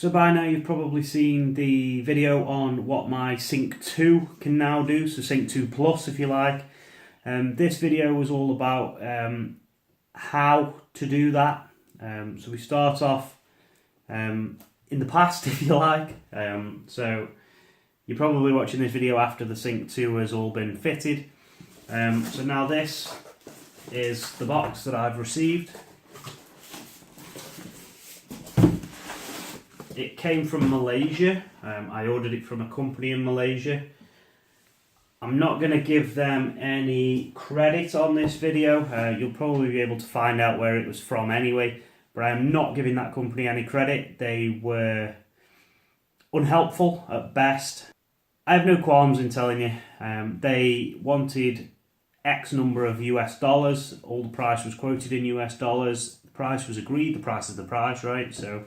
So by now you've probably seen the video on what my Sync 2 can now do, so Sync 2 Plus if you like. This video was all about how to do that. So we start off in the past if you like. So you're probably watching this video after the Sync 2 has all been fitted. So now this is the box that I've received. It came from Malaysia. I ordered it from a company in Malaysia. I'm not going to give them any credit on this video. You'll probably be able to find out where it was from anyway, but I'm not giving that company any credit. They were unhelpful at best. I have no qualms in telling you. They wanted X number of US dollars. All the price was quoted in US dollars. The price was agreed. The price is the price, right? So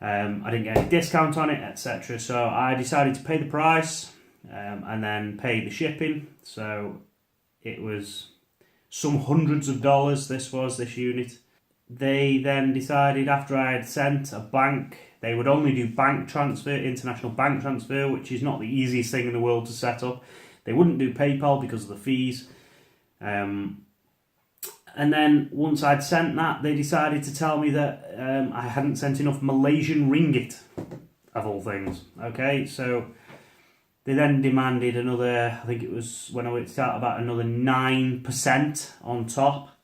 I didn't get any discount on it, etc. So I decided to pay the price and then pay the shipping. So it was some hundreds of dollars. This unit. They then decided after I had sent a bank, they would only do bank transfer, international bank transfer, which is not the easiest thing in the world to set up. They wouldn't do PayPal because of the fees. And then once I'd sent that, they decided to tell me that I hadn't sent enough Malaysian ringgit, of all things. Okay, so they then demanded another, I think it was when I worked out, about another 9% on top,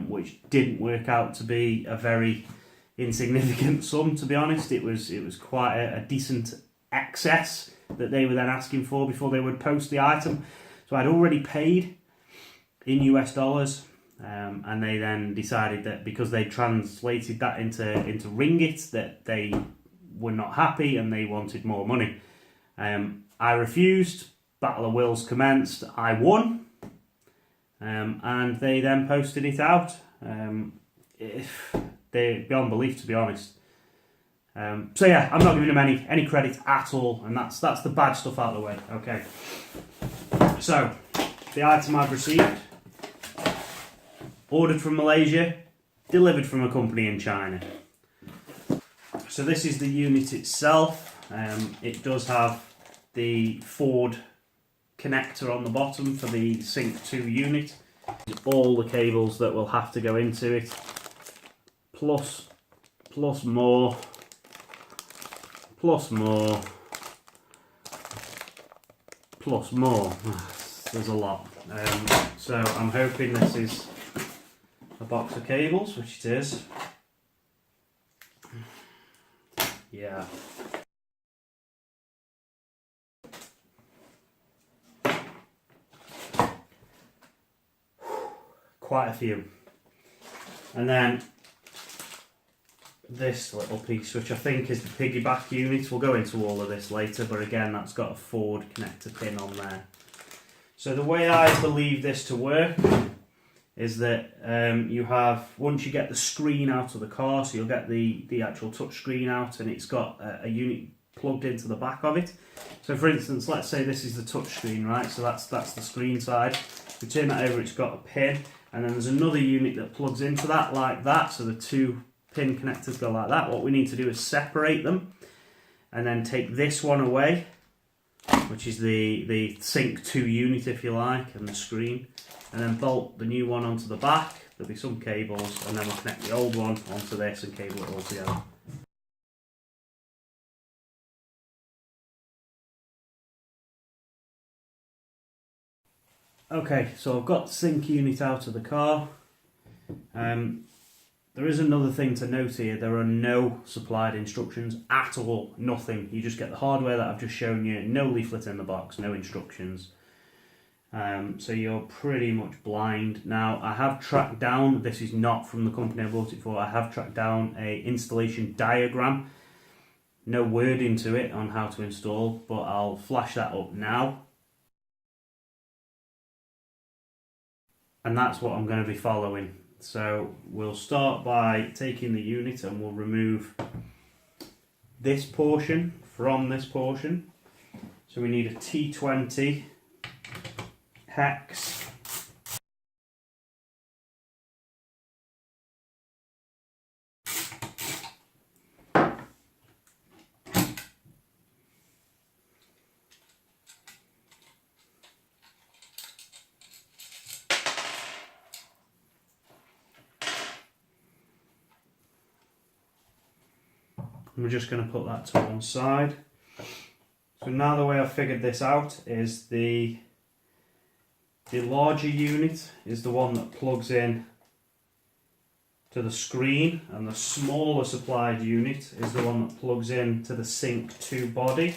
which didn't work out to be a very insignificant sum, to be honest. It was quite a decent excess that they were then asking for before they would post the item. So I'd already paid in US dollars. And they then decided that because they translated that into ringgit, that they were not happy and they wanted more money. I refused. Battle of wills commenced. I won, and they then posted it out. They're beyond belief, to be honest. So yeah, I'm not giving them any credit at all, and that's the bad stuff out of the way. Okay. So the item I've received. Ordered from Malaysia, delivered from a company in China. So this is the unit itself. It does have the Ford connector on the bottom for the Sync 2 unit. All the cables that will have to go into it, plus more, plus more, plus more. There's a lot. So I'm hoping this is a box of cables, which it is. Yeah. Quite a few. And then this little piece, which I think is the piggyback unit. We'll go into all of this later, but again, that's got a Ford connector pin on there. So the way I believe this to work is that you have, once you get the screen out of the car, so you'll get the actual touch screen out, and it's got a unit plugged into the back of it. So for instance, let's say this is the touch screen, right? So that's the screen side. If we turn that over, it's got a pin, and then there's another unit that plugs into that like that, so the two pin connectors go like that. What we need to do is separate them, and then take this one away, which is the Sync 2 unit, if you like, and the screen. And then bolt the new one onto the back. There'll be some cables, and then we'll connect the old one onto this and cable it all together. Okay, so I've got the sync unit out of the car. There is another thing to note here. There are no supplied instructions at all, nothing. You just get the hardware that I've just shown you, no leaflet in the box, no instructions. So you're pretty much blind. Now, I have tracked down, this is not from the company I bought it for, I have tracked down a installation diagram. No wording to it on how to install, but I'll flash that up now. And that's what I'm going to be following. So we'll start by taking the unit and we'll remove this portion from this portion. So we need a T20 hex. we're just going to put that to one side. So now the way I've figured this out is the larger unit is the one that plugs in to the screen, and the smaller supplied unit is the one that plugs in to the Sync 2 body.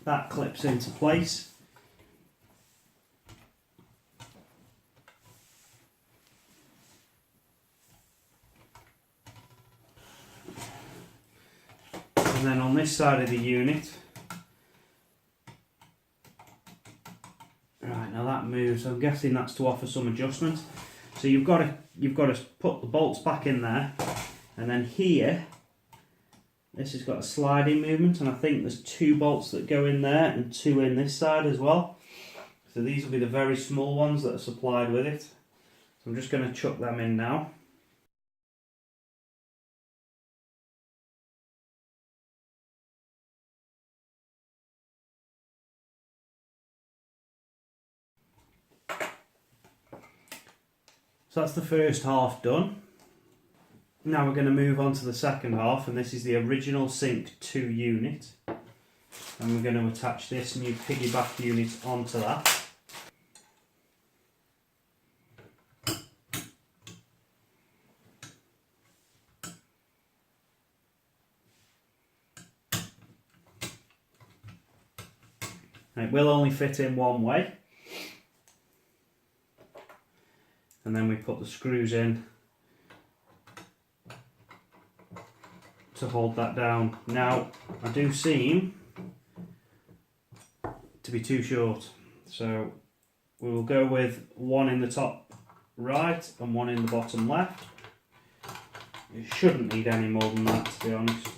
That clips into place. And then on this side of the unit, right, now that moves. I'm guessing that's to offer some adjustment. So you've got to put the bolts back in there, and then here, this has got a sliding movement, and I think there's 2 bolts that go in there and 2 in this side as well. So these will be the very small ones that are supplied with it. So I'm just going to chuck them in now. So that's the first half done. Now we're going to move on to the second half, and this is the original Sync 2 unit. And we're going to attach this new piggyback unit onto that. And it will only fit in one way. And then we put the screws in to hold that down. Now, I do seem to be too short, so we will go with one in the top right and one in the bottom left. It shouldn't need any more than that, to be honest.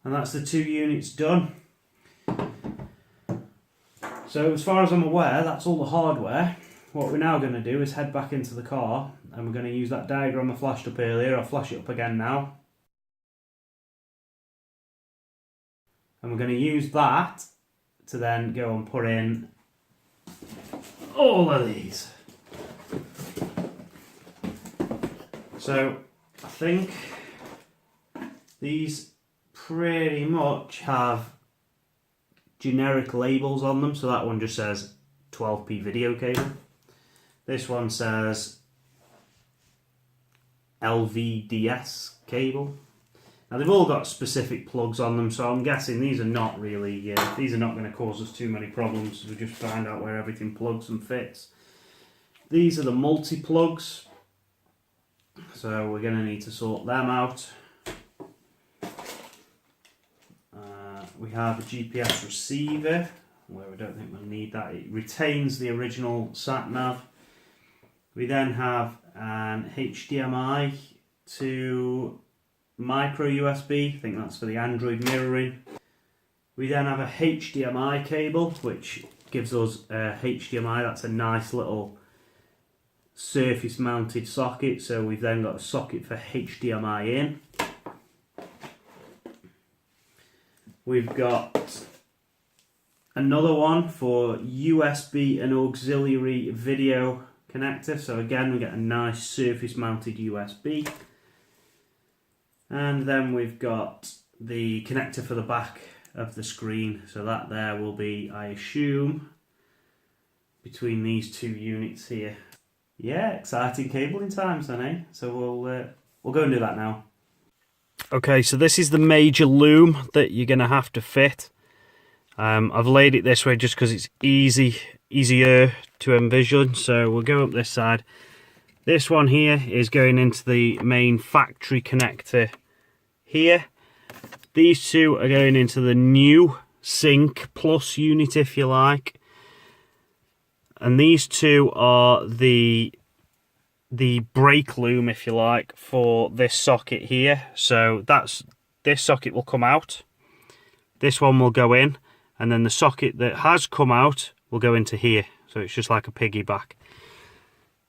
And that's the 2 units done. So as far as I'm aware, that's all the hardware. What we're now going to do is head back into the car, and we're going to use that diagram I flashed up earlier. I'll flash it up again now. And we're going to use that to then go and put in all of these. So I think these pretty much have generic labels on them. So that one just says 12p video cable. This one says LVDS cable. Now they've all got specific plugs on them, so I'm guessing these are not really, these are not going to cause us too many problems. We'll just find out where everything plugs and fits. These are the multi-plugs, so we're going to need to sort them out. We have a GPS receiver, where we don't think we'll need that. It retains the original sat-nav. We then have an HDMI to micro USB, I think that's for the Android mirroring. We then have a HDMI cable, which gives us a HDMI. That's a nice little surface mounted socket, so we've then got a socket for HDMI in. We've got another one for USB and auxiliary video connector, so again we get a nice surface mounted USB. And then we've got the connector for the back of the screen, so that there will be, I assume, between these 2 units here. Yeah, exciting cabling times then, eh? So we'll go and do that now. Okay, so this is the major loom that you're going to have to fit. I've laid it this way just because it's easier to envision. So we'll go up this side. This one here is going into the main factory connector here. These 2 are going into the new Sync Plus unit, if you like. And these 2 are the brake loom, if you like, for this socket here. So this socket will come out, this one will go in, and then the socket that has come out will go into here. So it's just like a piggyback.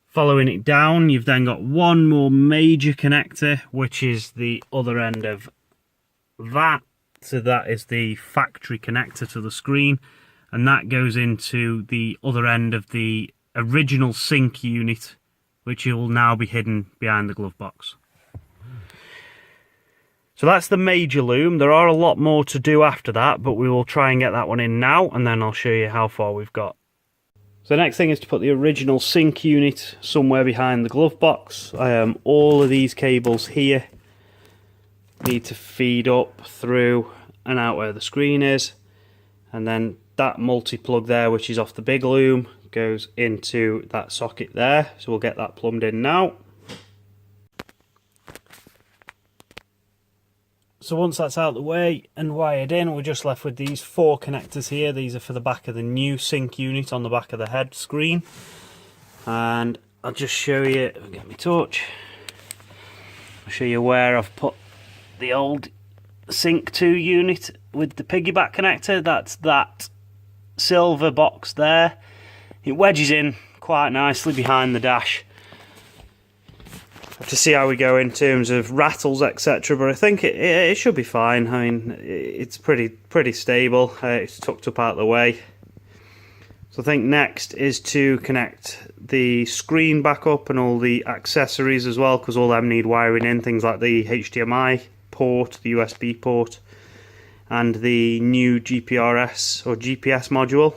Following it down, you've then got one more major connector, which is the other end of that. So that is the factory connector to the screen. and that goes into the other end of the original sync unit, which will now be hidden behind the glove box. So that's the major loom. There are a lot more to do after that, but we will try and get that one in now, and then I'll show you how far we've got. So the next thing is to put the original sync unit somewhere behind the glove box. All of these cables here need to feed up through and out where the screen is, and then that multi-plug there, which is off the big loom, goes into that socket there. So we'll get that plumbed in now. So once that's out of the way and wired in, we're just left with these 4 connectors here. These are for the back of the new sync unit on the back of the head screen. And I'll just show you, get my torch, I'll show you where I've put the old sync 2 unit with the piggyback connector. That's that silver box there. It wedges in quite nicely behind the dash. Have to see how we go in terms of rattles, etc., but I think it should be fine. I mean, it's pretty stable. It's tucked up out of the way. So I think next is to connect the screen back up and all the accessories as well, because all them need wiring in, things like the HDMI port, the USB port, and the new GPRS or GPS module.